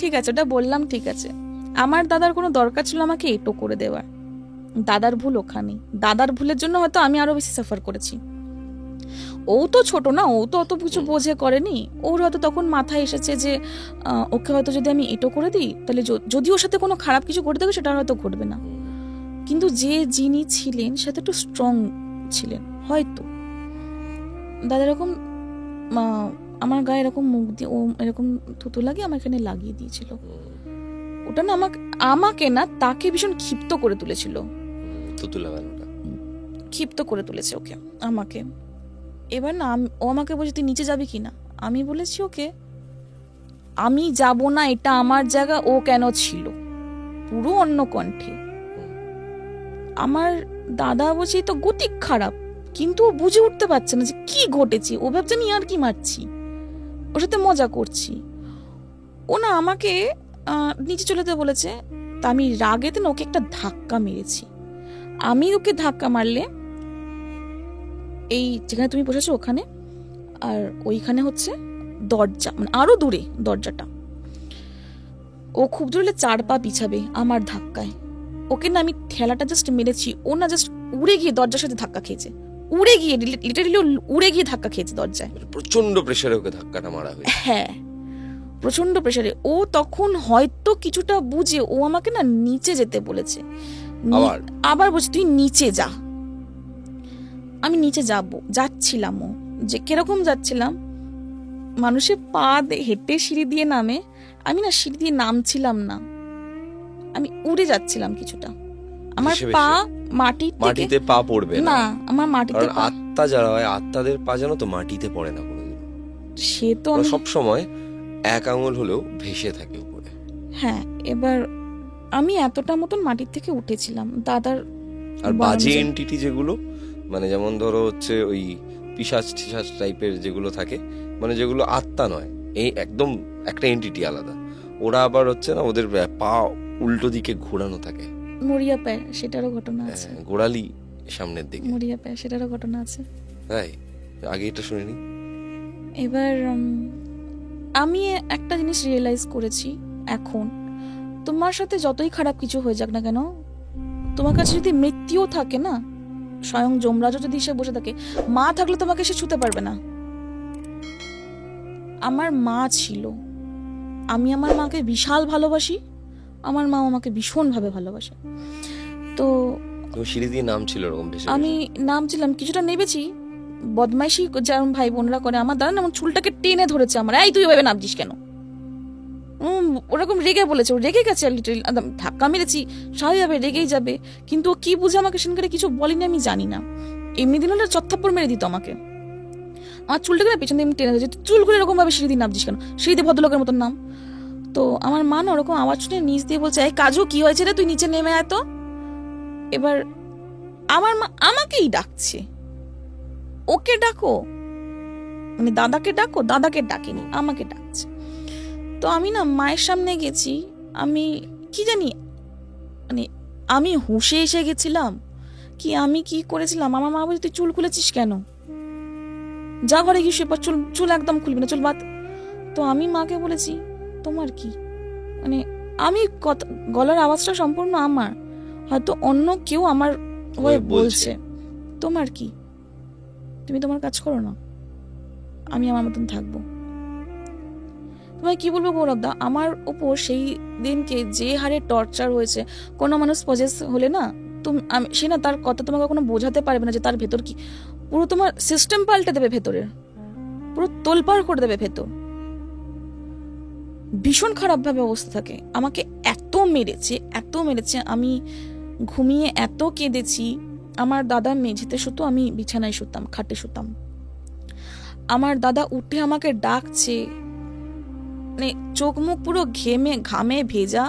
ঠিক আছে, ওটা বললাম, ঠিক আছে। আমার দাদার কোনো দরকার ছিল আমাকে এটো করে দেওয়ার? দাদার ভুল ওখানে, দাদার ভুলের জন্য হয়তো আমি আরো বেশি সাফার করেছি। ও তো ছোট না, ও তো অত কিছু বোঝে করেনি। ওর হয়তো তখন মাথায় এসেছে যে ওকে হয়তো যদি আমি এটো করে দিই, তাহলে যদি ওর সাথে কোনো খারাপ কিছু ঘটে থাকে সেটা হয়তো ঘটবে না। কিন্তু যিনি ছিলেন সেটা একটু স্ট্রং ছিলেন হয়তো। দাদা এরকম আমার গায়ে এরকম মুখ দিয়ে ও এরকম থুতু লাগিয়ে আমার এখানে লাগিয়ে দিয়েছিল। ওটা না আমাকে না, তাকে ভীষণ ক্ষিপ্ত করে তুলেছিল। থুতু লাগানোটা ক্ষিপ্ত করে তুলেছে ওকে, আমাকে। এবার না ও আমাকে বলছে তুই নিচে যাবি কিনা। আমি বলেছি ওকে আমি যাব না, এটা আমার জায়গা, ও কেন ছিল, পুরো অন্য কণ্ঠে। আমার দাদা বলছে তো গতিক খারাপ, কিন্তু ও বুঝে উঠতে পারছে না যে কি ঘটেছে। ও ভাবছে আমি আর কি মারছি, ওর সাথে মজা করছি। ও না আমাকে নিচে চলে যেতে বলেছে। তা আমি রাগেতে না ওকে একটা ধাক্কা মেরেছি। আমি ওকে ধাক্কা মারলে এই যেখানে তুমি বসেছো ওখানে, আর ওইখানে হচ্ছে দরজা, মানে আরো দূরে দরজাটা। ও খুব দূরে 4 পা পিছাবে আমার ধাক্কায়। ওকে না আমি ঠেলাটা জাস্ট মেরেছি, ও না জাস্ট উড়ে গিয়ে দরজার সাথে ধাক্কা খেয়েছে, উড়ে গিয়ে লিটারালি উড়ে গিয়ে ধাক্কা খেয়েছে দরজায়। প্রচন্ড প্রেসারে ওকে ধাক্কাটা মারা হয়েছে। হ্যাঁ, প্রচন্ড প্রেসারে। ও তখন হয়তো কিছুটা বুঝে ও আমাকে না নিচে যেতে বলেছে। আবার বলছে তুই নিচে যা। আমি নিচে যাচ্ছিলাম। ও যে কিরকম যাচ্ছিলাম, মানুষের পা হেঁটে সিঁড়ি দিয়ে নামে, আমি না সিঁড়ি দিয়ে নামছিলাম না, আমি উড়ে যাচ্ছিলাম কিছুটা। আমার পা মাটিতে পা পড়বে না, আমার মাটিতে। আত্মা যারা হয়, আত্মাদের পা জানো তো মাটিতে পড়ে না কোনোদিন। সে তো সব সময় এক আঙুল হলেও ভেসে থাকে উপরে। হ্যাঁ, এবার আমি এতটা মতন মাটির থেকে উঠেছিলাম দাদার। আর বাজে এন্টিটি যেগুলো, মানে যেমন ধরো হচ্ছে ওই পিশাচ টাইপের যেগুলো থাকে, মানে যেগুলো আত্মা নয়, এই একদম একটা এন্টিটি আলাদা, ওরা আবার হচ্ছে না ওদের পা উল্টো দিকে ঘোরানো থাকে, মরিয়া পায়, সেটারও ঘটনা আছে। গোড়ালি সামনের দিকে। মরিয়া পায়ে, সেটারও ঘটনা আছে। তাই আগে এটা শুনিনি। এবার আমি একটা জিনিস রিয়েলাইজ করেছি এখন, তোমার সাথে যতই খারাপ কিছু হয়ে যাক না কেন, তোমার কাছে যদি মৃত্যুও থাকে না, স্বয়ং যমরাজও যদি সে বসে থাকে, মা থাকলে তোমাকে সে ছুতে পারবে না। আমার মা ছিল, আমি আমার মাকে বিশাল ভালোবাসি, আমার মা আমাকে ভীষণভাবে ভালোবাসে। তো সিঁড়ি দিয়ে নাম ছিল এরকম বেশি, আমি নামছিলাম, কিছুটা নেবেছি, বদমাইশি যেমন ভাই বোনরা করে, আমার দাদা আমার চুলটাকে টেনে ধরেছে, আমার, এই তুই এভাবে নামছিস কেন, ওরকম রেগে বলেছে, ও রেগে গেছে, ধাক্কা মেরেছি, স্বাভাবিকভাবে রেগেই যাবে, কিন্তু ও কি বুঝে আমাকে সেখানে কিছু বলেনি, আমি জানি না। এমনি দিন হলে চত্থাপ্পড় মেরে দিত আমাকে, আমার চুলটাকে না পেছন দিয়ে টেনে ধরেছে, চুল করে এরকম ভাবে সিঁড়ি দিয়ে নামছিস কেন, সিঁড়ি দিয়ে ভদ্রলোকের মতন নাম। তো আমার মা না ওরকম আওয়াজ শুনে নিচ দিয়ে বলছে, এই কাজু কি হয়েছে রে, তুই নিচে নেমে আয় তো। এবার আমার মা আমাকেই ডাকছে, ওকে ডাকো, মানে দাদাকে ডাকো, দাদাকে ডাকেনি, আমাকে ডাকছে। তো আমি না মায়ের সামনে গেছি, আমি কি জানি, মানে আমি হুঁশে এসে গেছিলাম কি আমি কি করেছিলাম। আমার মা বলছে, তুই চুল খুলেছিস কেন, যা ঘরে গিয়ে শুয়ে পড়, চুল চুল একদম খুলবি না, চুল বাদ। তো আমি মাকে বলেছি, তোমার কি, মানে আমি গলার আওয়াজটা সম্পূর্ণ আমার, হয়তো অন্য কেউ আমার হয়ে বলছে, তোমার কি, তুমি তোমার কাজ করো না, আমি আমার মতন থাকবো। তোমায় কি বলবো গৌরবদা, আমার উপর সেই দিনকে যে হারে টর্চার হয়েছে, কোনো মানুষ পজেস হলে না সে না তার কথা তোমাকে কখনো বোঝাতে পারবে না যে তার ভেতর কি, পুরো তোমার সিস্টেম পাল্টে দেবে, ভেতরের পুরো তোলপাড় করে দেবে ভেতর, ভীষণ খারাপ ভাবে অবস্থা থাকে। আমাকে এত মেরেছে, আমি ঘুমিয়ে এত কেঁদেছি। আমার দাদা মেঝেতে শুতো, আমি বিছানায় শুতাম, খাটে শুতাম। আমার দাদা উঠে আমাকে ডাকছে, মানে চোখ মুখ পুরো ঘামে ভেজা,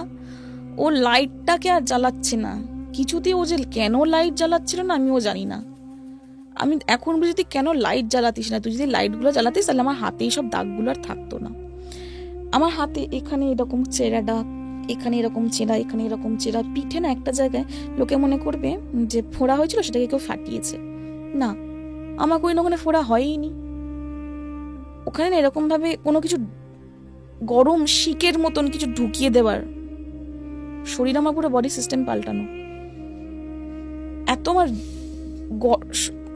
ও লাইটটাকে আর জ্বালাচ্ছে না কিছুতে, ও যে কেন লাইট জ্বালাচ্ছিল না আমিও জানি না। আমি এখন বুঝি কেন লাইট জ্বালাতিস না, তুই যদি লাইটগুলো জ্বালাতিস তাহলে আমার হাতে এইসব দাগগুলো আর থাকতো না। আমার হাতে এখানে এরকম চেরা দাগ, এখানে এরকম চেরা, এখানে এরকম চেরা, পিঠে না একটা জায়গায় লোকে মনে করবে যে ফোড়া হয়েছিল, সেটাকে কেউ ফাটিয়েছে, না, আমার ওখানে ফোড়া হয়নি। ওখানে না এরকম ভাবে কোনো কিছু গরম শিকের মতন কিছু ঢুকিয়ে দেওয়ার, শরীর আমার পুরো বডি সিস্টেম পাল্টানো। এত আমার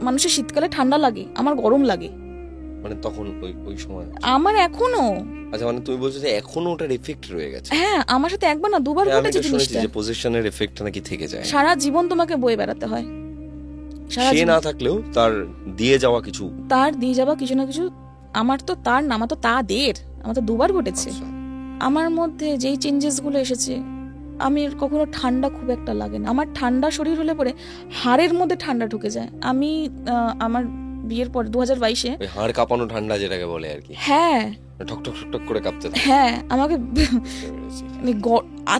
মানুষের শীতকালে ঠান্ডা লাগে, আমার গরম লাগে, মানে তখন ওই সময় আমার এখনো। আচ্ছা, মানে তুমি বলছো যে এখনো ওটার এফেক্ট রয়ে গেছে? হ্যাঁ, আমার সাথে একবার না দুবার ঘটেছে জিনিসটা। যে পজিশনের এফেক্ট নাকি থেকে যায়, সারা জীবন তোমাকে বয়ে বেড়াতে হয়, সে না থাকলেও তার দিয়ে যাওয়া কিছু না কিছু। আমার তো তার না, আমার তো তাদের, আমার তো দুবার ঘটেছে। আমার মধ্যে যেই চেঞ্জেস গুলো এসেছে, আমি কখনো ঠান্ডা খুব একটা লাগে না, আমার ঠান্ডা শরীর হলে পরে হাড়ের মধ্যে ঠান্ডা ঢুকে যায়। আমি আমার বিয়ের পর 2022-এ হাড় কাঁপানো ঠান্ডা যেটাকে বলে আর কি, হ্যাঁ, ঠক ঠক ঠক করে কাঁপতে, হ্যাঁ, আমাকে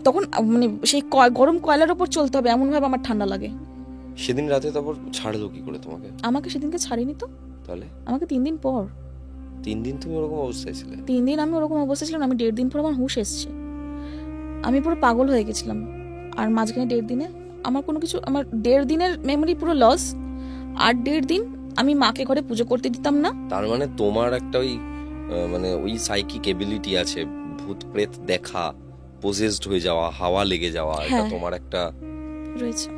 তখন মানে সেই গরম কয়লার উপর চলতে হবে এমন ভাবে আমার ঠান্ডা লাগে। সেদিন রাতে তারপর ছাড়লো কি করে তোমাকে? আমাকে সেদিনকে ছাড়িনি তো, তাহলে আমাকে 3 দিন পর। 3 দিন তুমি ওরকম অবস্থায় ছিলে? 3 দিন আমি ওরকম অবস্থায় ছিলাম, আমি 1.5 দিন পর আমার হুঁশ এসছে, আমি পুরো পাগল হয়ে গেছিলাম। আর মাঝখানে 1.5 দিনে আমার কোনো কিছু, আমার 1.5 দিনের মেমোরি পুরো লস। আর 1.5 দিন আমি মাকে ঘরে পুজো করতে দিতাম না। তার মানে তোমার একটা মানে ওই সাইকিক এবিলিটি আছে, ভূত প্রেত দেখা, পজেসড হয়ে যাওয়া, হাওয়া লেগে যাওয়া, এটা তোমার একটা রয়েছে।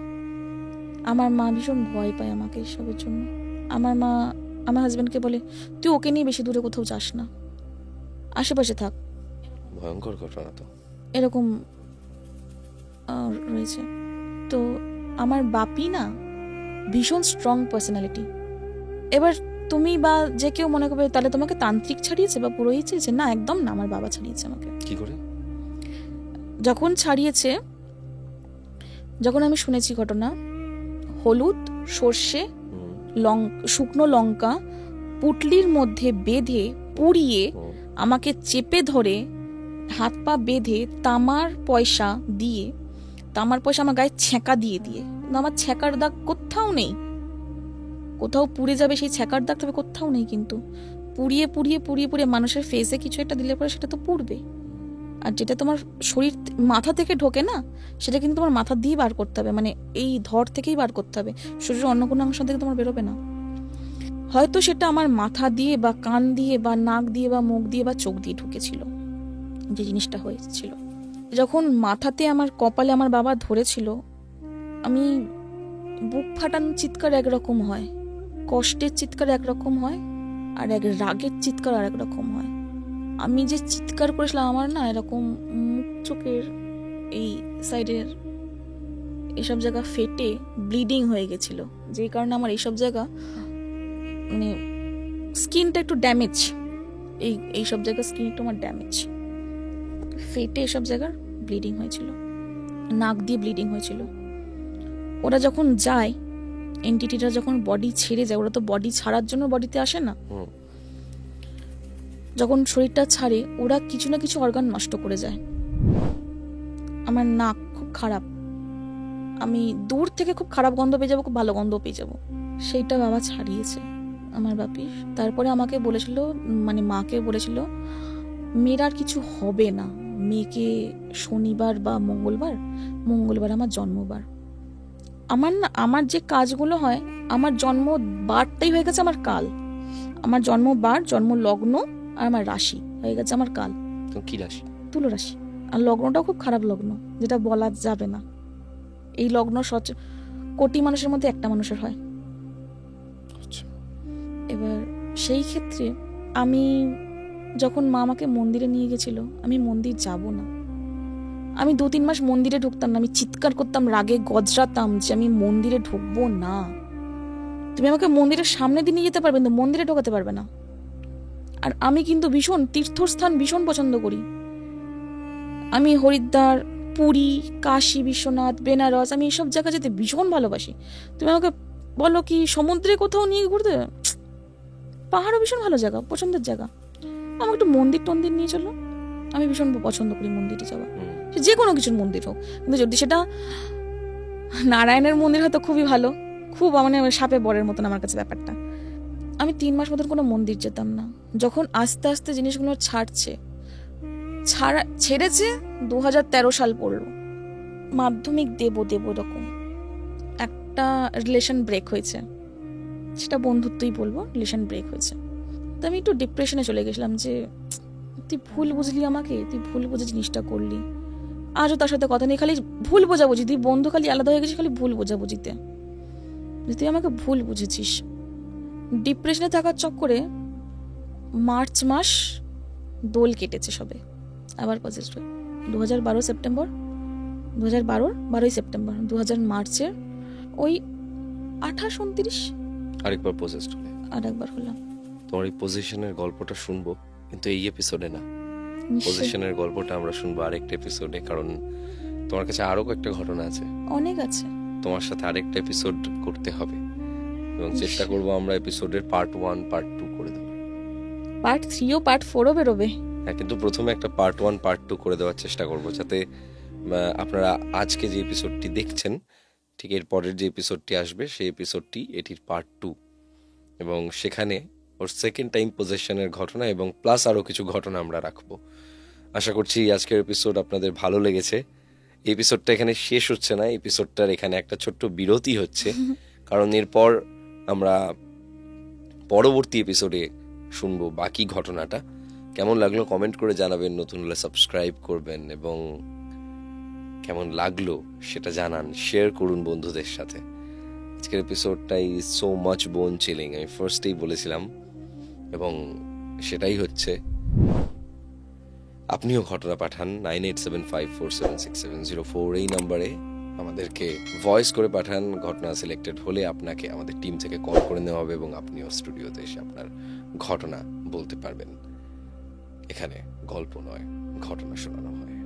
আমার মা ভীষণ ভয় পায় আমাকে এসবের জন্য। আমার মা আমার হাজবেন্ডকে বলে, তুই ওকে নিয়ে বেশি দূরে কোথাও যাস না, আশেপাশে থাক। ভয়ঙ্কর ঘটনা তো এরকম রয়েছে। তো আমার বাপি না ভীষণ স্ট্রং পার্সোনালিটি। এবার তুমি বা যে কেউ মনে করবে তাহলে তোমাকে তান্ত্রিক ছাড়িয়েছে বা পুরোহিত ছাড়িয়েছে, না, একদম না, আমার বাবা ছাড়িয়েছে আমাকে। কি করে? যখন ছাড়িয়েছে, যখন আমি শুনেছি ঘটনা, হলুদ, সর্ষে, শুকনো লঙ্কা পুটলির মধ্যে বেঁধে পুড়িয়ে আমাকে চেপে ধরে হাত পা বেঁধে তামার পয়সা আমার গায়ে ছ্যাঁকা দিয়ে আমার ছ্যাঁকার দাগ কোথাও নেই, কোথাও পুড়ে যাবে সেই ছ্যাঁকার দাগ, তবে কোথাও নেই, কিন্তু পুড়িয়ে মানুষের ফেসে কিছু একটা দিলে পরে সেটা তো পুড়বে, আর যেটা তোমার শরীর মাথা থেকে ঢোকে না, সেটা কিন্তু তোমার মাথা দিয়ে বার করতে হবে, মানে এই ধর থেকেই বার করতে হবে, শরীরের অন্য কোনো অংশ থেকে তোমার বেরোবে না। হয়তো সেটা আমার মাথা দিয়ে বা কান দিয়ে বা নাক দিয়ে বা মুখ দিয়ে বা চোখ দিয়ে ঢুকেছিল, যে জিনিসটা হয়েছিল। যখন মাথাতে আমার কপালে আমার বাবা ধরেছিল, আমি বুক ফাটানোর চিৎকার একরকম হয়, কষ্টের চিৎকার একরকম হয়, আর এক রাগের চিৎকার আর একরকম হয়। আমি যে চিৎকার করেছিলাম, আমার না এরকম মুখ চোখের এই সাইডের এইসব জায়গা ফেটে ব্লিডিং হয়ে গেছিল, যেই কারণে আমার এইসব জায়গা মানে স্কিনটা একটু ড্যামেজ, এইসব জায়গা স্কিন একটু আমার ড্যামেজ, ফেটে এসব জায়গার ব্লিডিং হয়েছিল, নাক দিয়ে ব্লিডিং হয়েছিল। ওরা যখন যায়, এন্টিটিটা যখন বডি ছেড়ে যায়, ওরা তো বডি ছাড়ার জন্য বডিতে আসে না, যখন শরীরটা ছাড়ে ওরা কিছু না কিছু অর্গান নষ্ট করে যায়। আমার নাক খুব খারাপ, আমি দূর থেকে খুব খারাপ গন্ধ পেয়ে যাবো, খুব ভালো গন্ধ পেয়ে যাবো, সেইটা বাবা ছাড়িয়েছে আমার বাপি। তারপরে আমাকে বলেছিল, মানে মাকে বলেছিল, মেয়ের আর কিছু হবে না, মেয়েকে শনিবার বা মঙ্গলবার আমার জন্মবার। আমার যে কাজগুলো হয়, আমার জন্মবারটাই হয়ে গেছে আমার কাল, আমার জন্মবার, জন্ম লগ্ন আর আমার রাশি হয়ে গেছে আমার কাল। কি রাশি? তুলো রাশি। আর লগ্নটাও খুব খারাপ লগ্ন, যেটা বলা যাবে না। এই লগ্ন কোটি মানুষের মধ্যে একটা মানুষের হয়। এবার সেই ক্ষেত্রে আমি যখন মা আমাকে মন্দিরে নিয়ে গেছিল, আমি মন্দির যাব না, আমি 2-3 মাস মন্দিরে ঢুকতাম না, আমি চিৎকার করতাম, রাগে গজরাতাম যে আমি মন্দিরে ঢুকবো না। তুমি আমাকে মন্দিরের সামনে দিয়ে নিয়ে যেতে পারবে, কিন্তু মন্দিরে ঢোকাতে পারবে না। আর আমি কিন্তু ভীষণ তীর্থস্থান ভীষণ পছন্দ করি, আমি হরিদ্বার, পুরী, কাশী বিশ্বনাথ, বেনারস, আমি এইসব জায়গা যেতে ভীষণ ভালোবাসি। তুমি আমাকে বলো কি সমুদ্রে কোথাও নিয়ে ঘুরতে, পাহাড়ও ভীষণ ভালো জায়গা, পছন্দের জায়গা, আমাকে একটু মন্দির নিয়ে চলো, আমি ভীষণ পছন্দ করি মন্দিরে যাওয়া, যে কোনো কিছুর মন্দির হোক, কিন্তু যদি সেটা নারায়ণের মন্দির হয়তো খুবই ভালো, খুব মানে সাপে বরের মতন আমার কাছে ব্যাপারটা। আমি 3 মাস মতন কোনো মন্দির যেতাম না। যখন আস্তে আস্তে জিনিসগুলো ছেড়েছে 2013 সাল পড়লো, মাধ্যমিক দেব এরকম একটা রিলেশন ব্রেক হয়েছে, সেটা বন্ধুত্বই বলবো, রিলেশন ব্রেক হয়েছে। তো আমি একটু ডিপ্রেশনে চলে গেছিলাম যে তুই ভুল বুঝলি আমাকে, তুই ভুল বুঝে জিনিসটা করলি। আজও তার সাথে কথা নেই, খালি ভুল বোঝাবুঝি, তুই বন্ধু খালি আলাদা হয়ে গেছিস খালি ভুল বোঝাবুঝিতে, তুই আমাকে ভুল বুঝেছিস। ডিপ্রেশনে থাকার চক্করে মার্চ মাস দোল কেটেছে সবে, আবার পজিটিভ 2012 সেপ্টেম্বর, 12ই সেপ্টেম্বর 2000 মার্চের ওই 28-29 আরেকবার পজেসড হলে, আরেকবার হলাম। তোমার এই পজিশনের গল্পটা শুনবো, কিন্তু এই এপিসোডে না, পজিশনের গল্পটা আমরা শুনবো আরেকটা এপিসোডে, কারণ তোমার কাছে আরো একটা ঘটনা আছে, অনেক আছে, তোমার সাথে আরেকটা এপিসোড করতে হবে, এবং চেষ্টা করবো আমরা এপিসোডের পার্ট 1 পার্ট 2 করে দেবো, পার্ট 3 ও পার্ট 4 ও বেরোবে। হ্যাঁ, কিন্তু প্রথমে একটা পার্ট 1 পার্ট 2 করে দেওয়ার চেষ্টা করবো, যাতে আপনারা আজকে যে এপিসোডটি দেখছেন ঠিক এর পরের যে এপিসোডটি আসবে সেই এপিসোডটি এটির পার্ট 2, এবং সেখানে ওর সেকেন্ড টাইম পজেশনের ঘটনা এবং প্লাস আরও কিছু ঘটনা আমরা রাখবো। আশা করছি আজকের এপিসোড আপনাদের ভালো লেগেছে। এপিসোডটা এখানে শেষ হচ্ছে না, এপিসোডটার এখানে একটা ছোট্ট বিরতি হচ্ছে, কারণ এরপর আমরা পরবর্তী এপিসোডে শুনবো বাকি ঘটনাটা। কেমন লাগলো কমেন্ট করে জানাবেন, নতুন হলে সাবস্ক্রাইব করবেন, এবং কেমন লাগলো সেটা জানান, শেয়ার করুন বন্ধুদের সাথে। আজকের এপিসোডটা ইজ সো মাচ বোন চিলিং, আমি ফার্স্টেই বলেছিলাম, এবং সেটাই হচ্ছে। আপনিও ঘটনা পাঠান 9875476704 এই নাম্বারে, আমাদেরকে ভয়েস করে পাঠান। ঘটনা সিলেক্টেড হলে আপনাকে আমাদের টিম থেকে কল করে নেওয়া হবে এবং আপনিও স্টুডিওতে এসে আপনার ঘটনা বলতে পারবেন। এখানে গল্প নয়, ঘটনা শোনানো হয়।